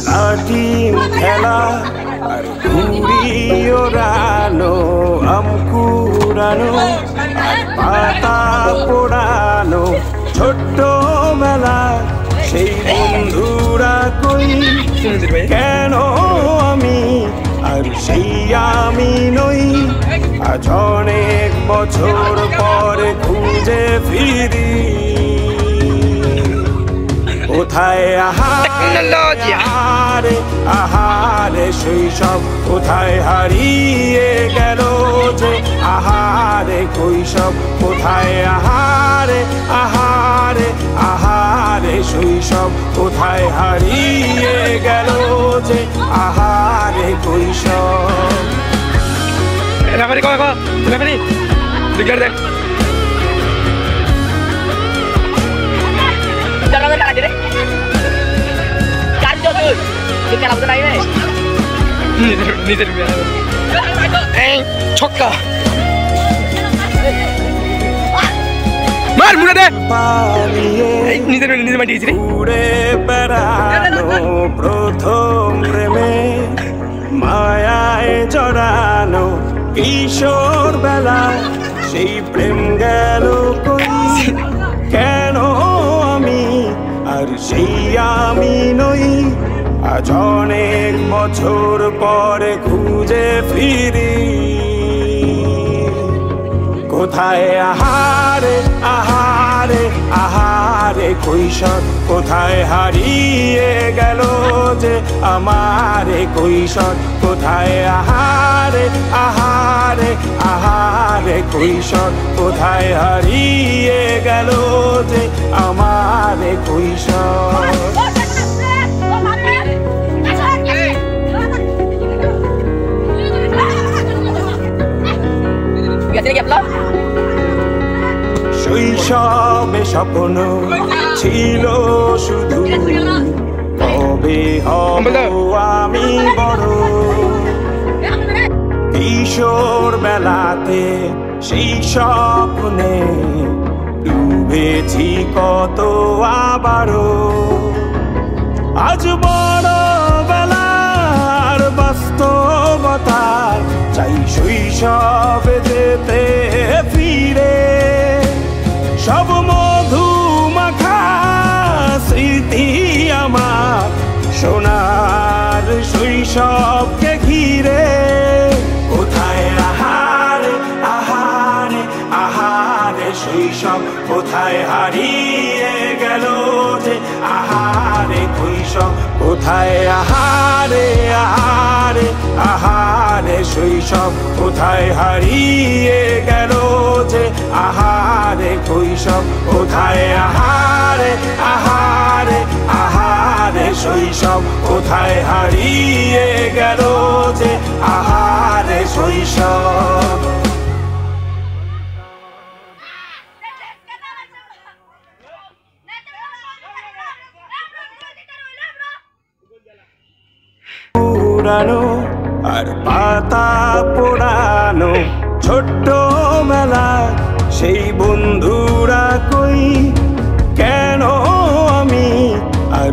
লাঠি খেলা আর ঘুড়ি ওড়ানো, আম কুড়ানো আর পাতা পোড়ানো, ছোট্ট মেলা সেই বন্ধুরা কই, কেন আমি আর সেই আমি নই। আজ অনেক বছর পরে খুঁজে ফিরি, কোথায় আহারে আহারে শৈশব, কোথায় হারিয়ে গেল যে আহারে কৈশব, কোথায় আহারে আহারে আহারে শৈশব, কোথায় হারিয়ে গেল যে আহারে কৈশব। রেফারি কয় কয় রেফারি ডিক্লেয়ার দেন। চলো না আজরে কাজ তো তুই কি খেলা বলতে নাই রে নিজের এই ছক্কা মার মুড়ে দে এই নিজের মাটি দিছি রে। উড়ে বেড়ানো প্রথম প্রেমে মায়ায় জড়ানো কিশোর বেলা, সেই প্রেম গেল কই, কেন আমি আর সেই আমি নই। আজ অনেক বছর পরে খুঁজে ফিরি, কোথায় আহারে আহারে আহারে কৈশোর, কোথায় হারিয়ে গেল যে আমারে কৈশোর, কোথায় আহারে আহারে আহারে কৈশোর, কোথায় হারিয়ে গেল যে আমারে কৈশোর। শৈশবে স্বপ্ন ছিল শুধু, কবে হব আমি বড়। কিশোর বেলাতে সেই স্বপ্নে ডুবেছি কত আবারও, আজ বড় বেলার বাস্তবতায় চাই শৈশবে যেতে ফিরে। সব মধু মাখা স্মৃতি আমার সোনার শৈশবকে ঘিরে, কোথায় আহারে আহারে আহারে শৈশব, কোথায় হারিয়ে গেল যে আহারে কৈশোর, কোথায় আহারে আহারে আহারে শৈশব, কোথায় হারিয়ে গেল যে আহারে কৈশোর, কোথায় আহারে আহারে আহারে শৈশব, কোথায় হারিয়ে গেল যে আহারে শৈশব। পুরানো আর পাতা পোড়ানো, ছোট্ট মেলা সেই বন্ধুরা কই, কেন আমি আর